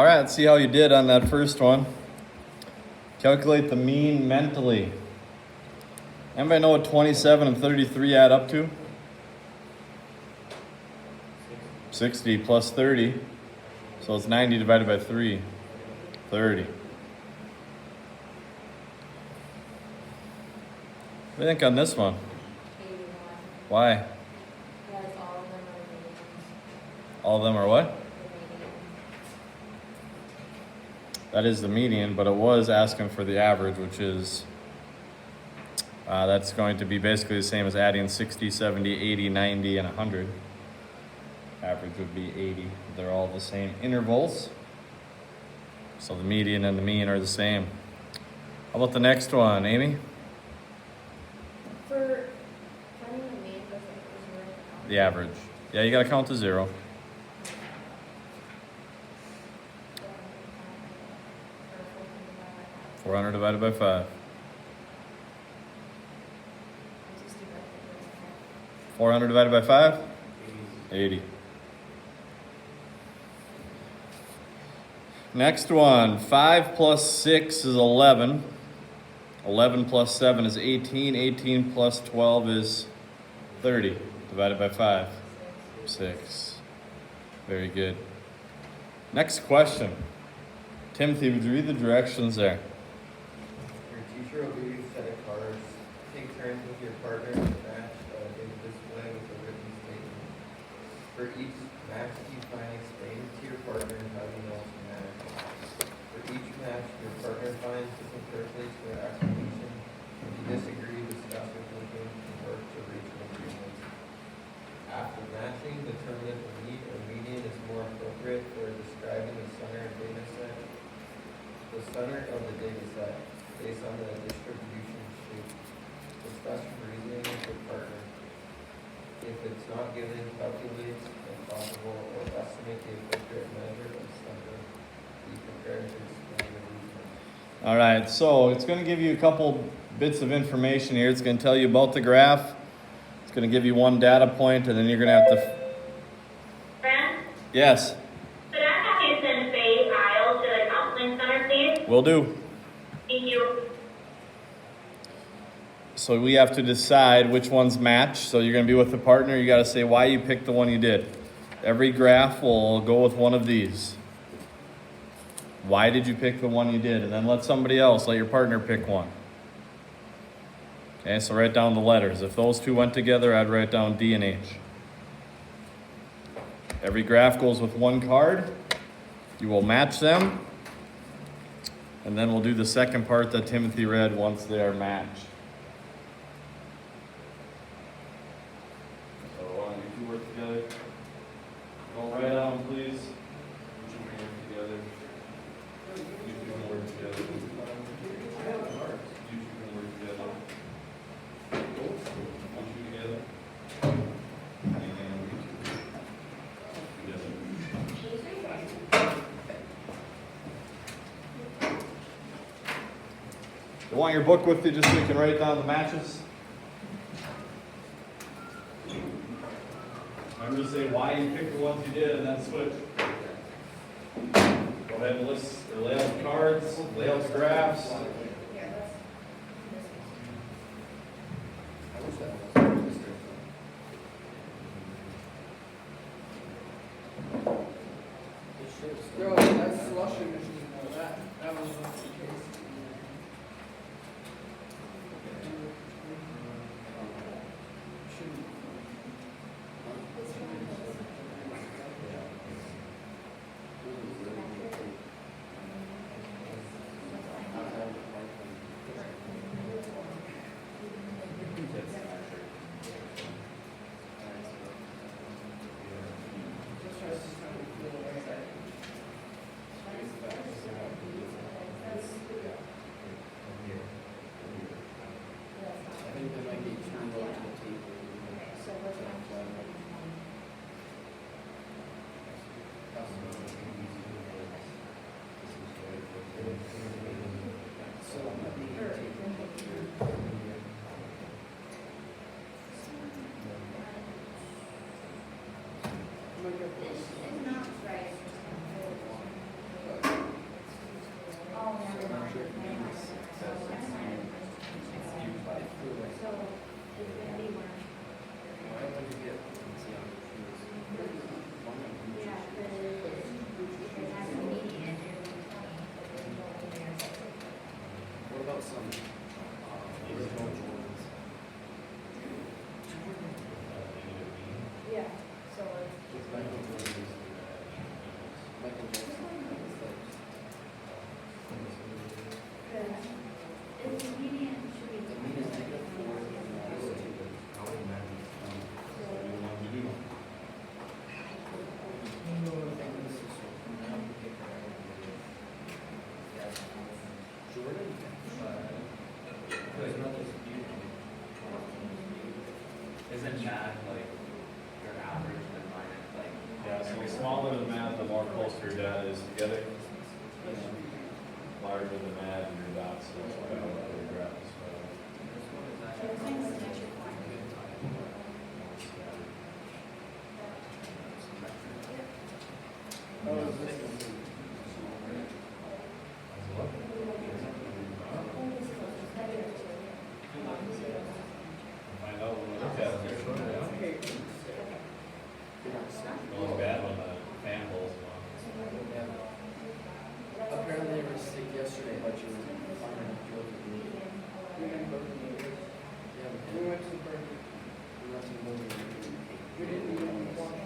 All right, let's see how you did on that first one. Calculate the mean mentally. Anybody know what 27 and 33 add up to? 60 plus 30. So it's 90 divided by 3. 30. What do you think on this one? 81. Why? Because all of them are medians. All of them are what? The median. That is the median, but it was asking for the average, which is, that's going to be basically the same as adding 60, 70, 80, 90, and 100. Average would be 80. They're all the same intervals. So the median and the mean are the same. How about the next one, Amy? For finding the mean, was zero count? The average. Yeah, you gotta count to 0. 400 divided by 5. 400 divided by 5? 80. Next one, 5 plus 6 is 11. 11 plus 7 is 18. 18 plus 12 is 30. Divided by 5. 6. Very good. Next question. Timothy, would you read the directions there? Your teacher will give you a set of cards. Take turns with your partner to match a big display with a written statement. For each match that you find, explain to your partner how you know to match. For each match your partner finds, listen carefully to their explanation. If you disagree, discuss it with them and work to reach an agreement. After matching, determine if the mean or median is more appropriate for describing the center and data set. The center of the data set, based on the distribution shape. Discuss reasoning with your partner. If it's not given, calculate if possible or estimate the appropriate measure of center. Be prepared to explain the reasoning. All right, so it's going to give you a couple bits of information here. It's going to tell you about the graph. It's going to give you one data point, and then you're going to have to... Fran, Yes, could I have you send Faye Isle to the counseling center, please? will do. Thank you. So we have to decide which ones match. So you're going to be with the partner. You got to say why you picked the one you did. Every graph will go with one of these. Why did you pick the one you did? And then let somebody else, let your partner pick one. Okay, so write down the letters. If those two went together, I'd write down D and H. Every graph goes with one card. You will match them. And then we'll do the second part that Timothy read once they are matched. So why don't you two work together? Go right on, please. You two can work together. You two can work together. You two can work together. One, two together. And you two together. You want your book with you just so you can write down the matches? Remember to say why you picked the ones you did and then switch. Go ahead and list or lay out the cards, lay out the graphs. Bro, that's slushing machine though, that was not the case. Just tries to kind of feel like that. Isn't that like your average then minus like? Yeah, so the smaller the mad, the more closer your data is together. Larger the mad and your dots, so that's why I don't know your graph is Find out when we look at it, they're short, yeah. The only bad one, the fan holes one. Apparently they were sick yesterday, but you were fine enough to look at the meeting. We went to the burger. Yeah, we went to the burger. We went to the movie. We didn't even walk.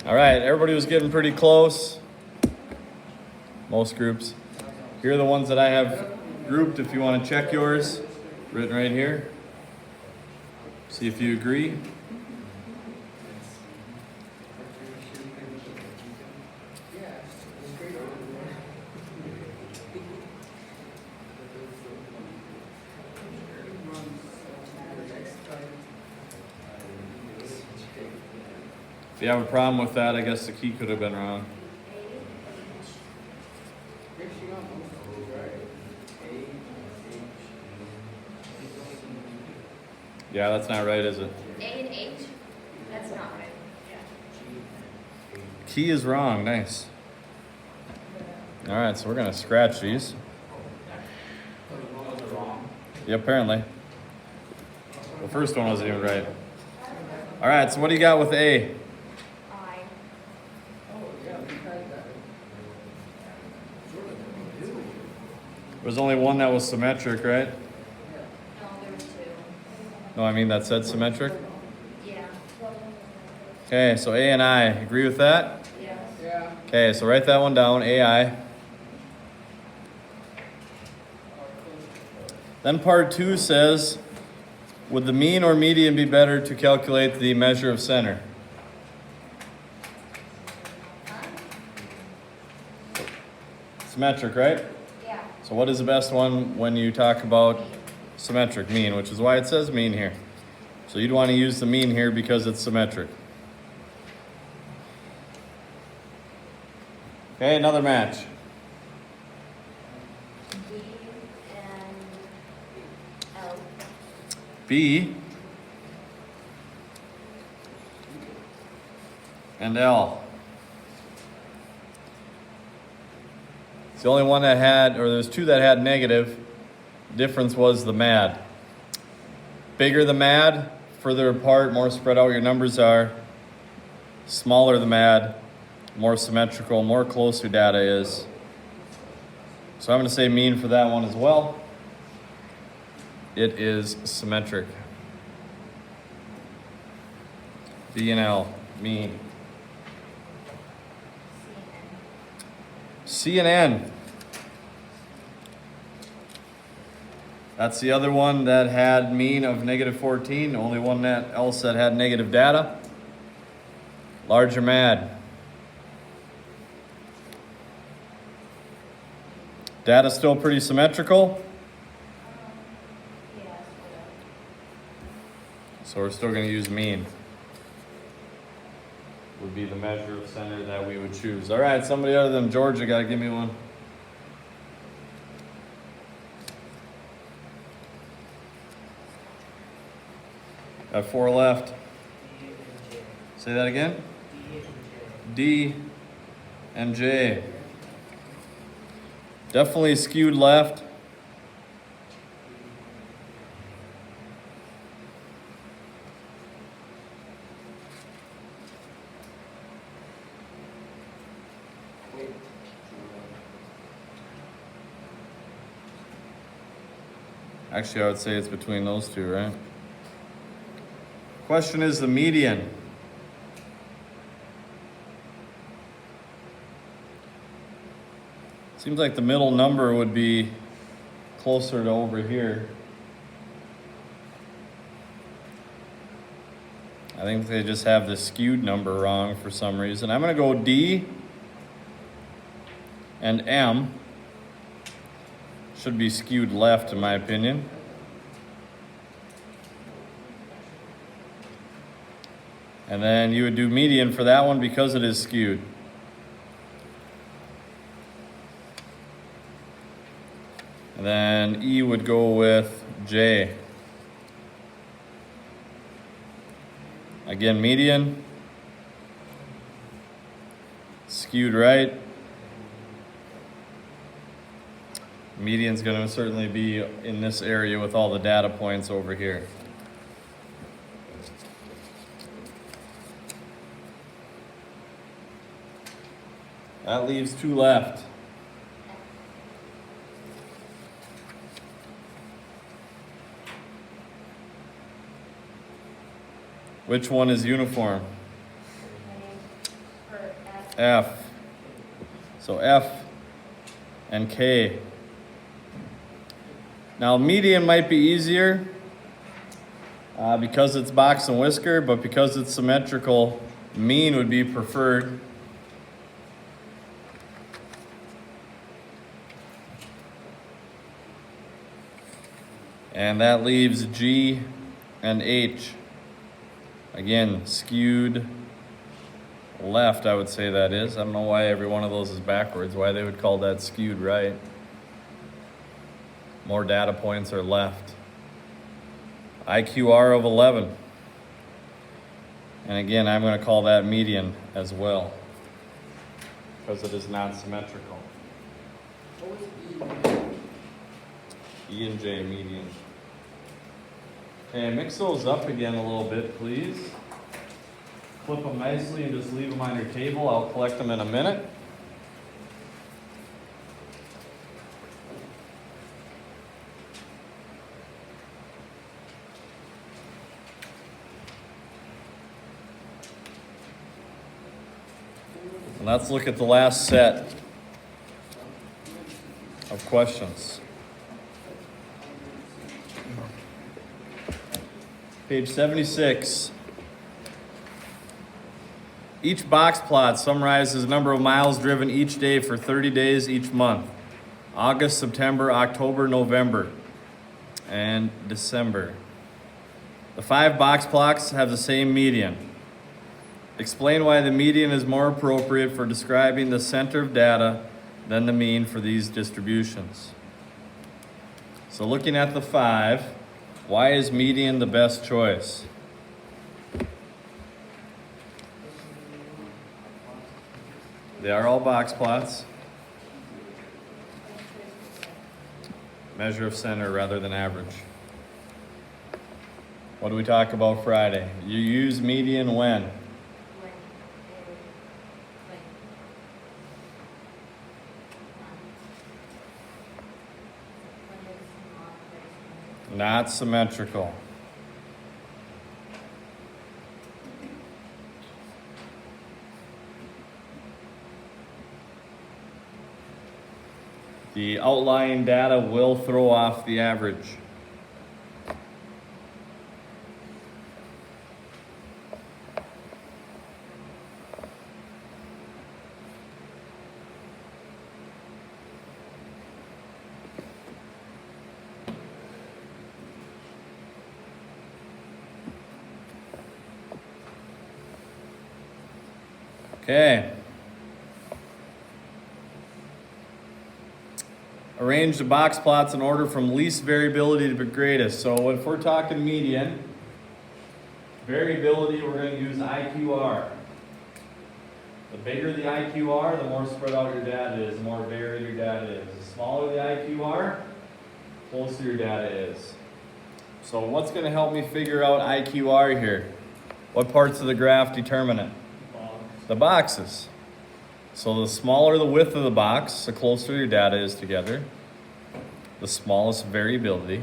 All right, everybody was getting pretty close. Most groups. Here are the ones that I have grouped if you want to check yours. Written right here. See if you agree. If you have a problem with that, I guess the key could have been wrong. Yeah, that's not right, is it? A and H? That's not right. Key is wrong, nice. All right, so we're gonna scratch these. Yeah, apparently. The first one wasn't even right. All right, so what do you got with A? I. There was only one that was symmetric, right? No, there was two. No, I mean that said symmetric. Yeah. Okay, so A and I, agree with that? Yes. Yeah. Okay, so write that one down, AI. Then part 2 says, would the mean or median be better to calculate the measure of center? Symmetric, right? Yeah. So what is the best one when you talk about symmetric, mean, which is why it says mean here. So you'd want to use the mean here because it's symmetric. Okay, another match. B and L. B and L. It's the only one that had, or there's two that had negative. Difference was the mad. Bigger the mad, further apart, more spread out your numbers are. Smaller the mad, more symmetrical, more close your data is. So I'm going to say mean for that one as well. It is symmetric. B and L, mean. C and N. That's the other one that had mean of negative 14. The only one that else that had negative data. Larger mad. Data still pretty symmetrical. Yes. So we're still going to use mean. Would be the measure of center that we would choose. All right, somebody other than Georgia got to give me one. Got 4 left. Say that again? D and J. Definitely skewed left. Actually, I would say it's between those two, right? Question is the median. Seems like the middle number would be closer to over here. I think they just have the skewed number wrong for some reason. I'm going to go D and M. Should be skewed left in my opinion. And then you would do median for that one because it is skewed. And then E would go with J. Again, median. Skewed right. Median's going to certainly be in this area with all the data points over here. That leaves 2 left. Which one is uniform? For F. F. So F and K. Now median might be easier because it's box and whisker, but because it's symmetrical, mean would be preferred. And that leaves G and H. Again, skewed left, I would say that is. I don't know why every one of those is backwards, why they would call that skewed right. More data points are left. IQR of 11. And again, I'm going to call that median as well, because it is not symmetrical. What was E? E and J, median. Okay, mix those up again a little bit, please. Flip them nicely and just leave them on your table. I'll collect them in a minute. And let's look at the last set of questions. Page 76. Each box plot summarizes the number of miles driven each day for 30 days each month. August, September, October, November, and December. The 5 box plots have the same median. Explain why the median is more appropriate for describing the center of data than the mean for these distributions. So looking at the 5, why is median the best choice? They are all box plots. Measure of center rather than average. What do we talk about Friday? You use median when? Not symmetrical. The outlying data will throw off the average. Okay. Arrange the box plots in order from least variability to greatest. So if we're talking median, variability, we're going to use IQR. The bigger the IQR, the more spread out your data is, the more varied your data is. The smaller the IQR, the closer your data is. So what's going to help me figure out IQR here? What parts of the graph determine it? The boxes. So the smaller the width of the box, the closer your data is together. The smallest variability.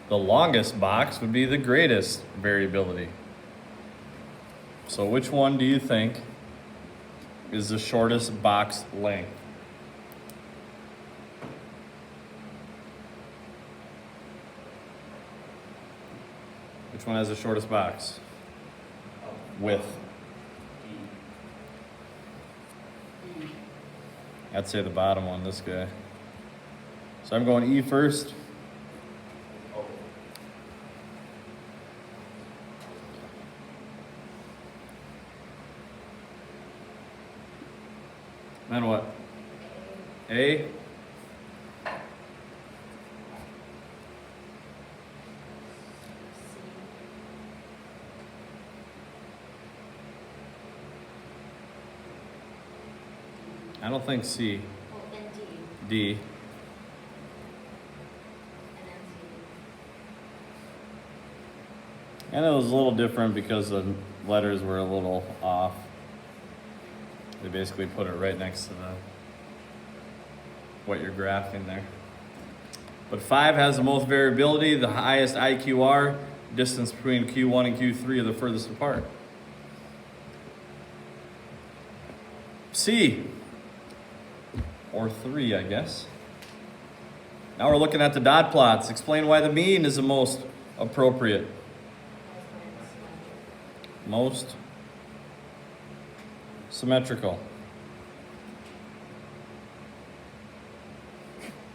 The longest box would be the greatest variability. So which one do you think is the shortest box length? Which one has the shortest box? Width. D. I'd say the bottom one, this guy. So I'm going E first. Oh. Then what? A. I don't think C. Oh, and D, D. and then C. And it was a little different because the letters were a little off. They basically put it right next to what you're graphing there. But 5 has the most variability, the highest IQR, distance between Q1 and Q3 are the furthest apart. C, or 3, I guess. Now we're looking at the dot plots. Explain why the mean is the most appropriate. Most symmetrical.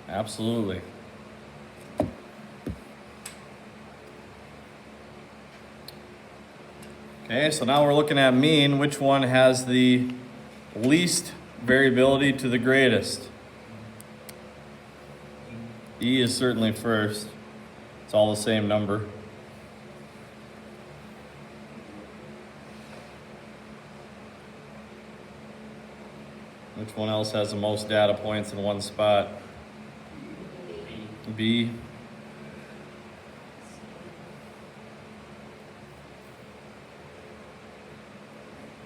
Absolutely. Okay, so now we're looking at mean. Which one has the least variability to the greatest? E is certainly first. It's all the same number. Which one else has the most data points in one spot? B.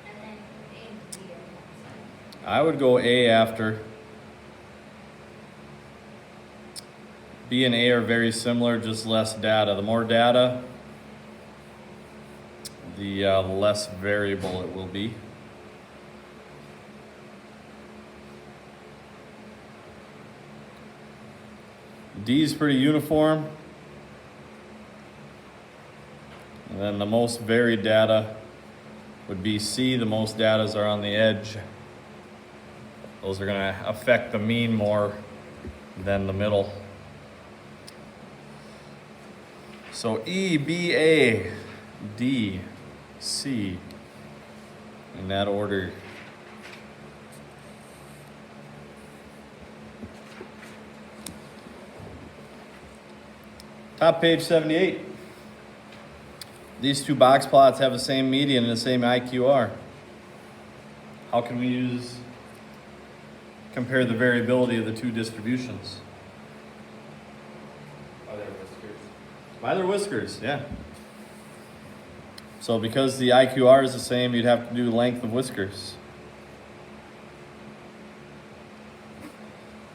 And then A and D are the I would go A after. B and A are very similar, just less data. The more data, the less variable it will be. D is pretty uniform. And then the most varied data would be C. The most data are on the edge. Those are going to affect the mean more than the middle. So E, B, A, D, C, in that order. Top page 78. These two box plots have the same median and the same IQR. How can we compare the variability of the two distributions? Are there whiskers? By their whiskers, yeah. So because the IQR is the same, you'd have to do length of whiskers.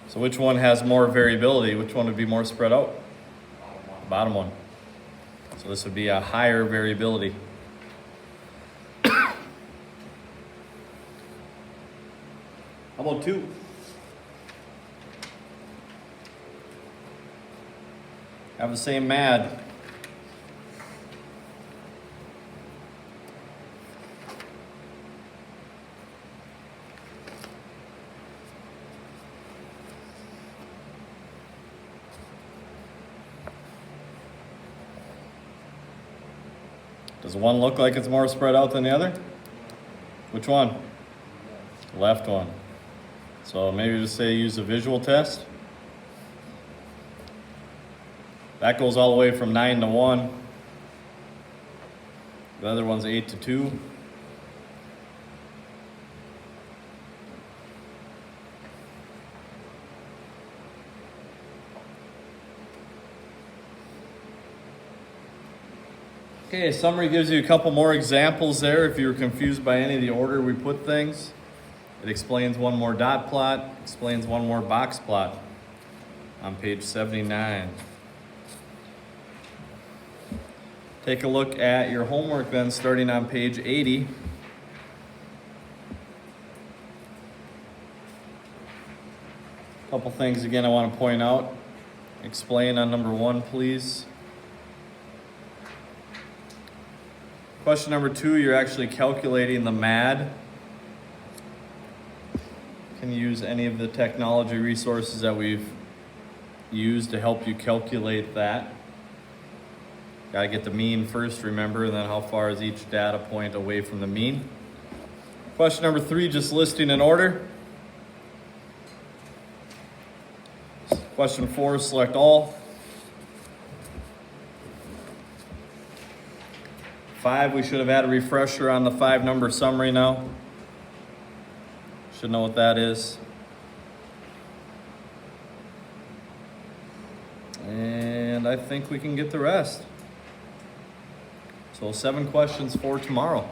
So which one has more variability? Which one would be more spread out? Bottom one. So this would be a higher variability. How about 2? Have the same MAD. Does one look like it's more spread out than the other? Which one? Left one. So maybe just say use a visual test. That goes all the way from 9 to 1. The other one's 8 to 2. Okay, summary gives you a couple more examples there if you were confused by any of the order we put things. It explains one more dot plot, explains one more box plot on page 79. Take a look at your homework then, starting on page 80. Couple things again I want to point out. Explain on number 1, please. Question number 2, you're actually calculating the MAD. Can you use any of the technology resources that we've used to help you calculate that? Gotta get the mean first, remember, and then how far is each data point away from the mean. Question number 3, just listing in order. Question 4, select all. 5, we should have had a refresher on the 5-number summary now. Should know what that is. And I think we can get the rest. So 7 questions for tomorrow.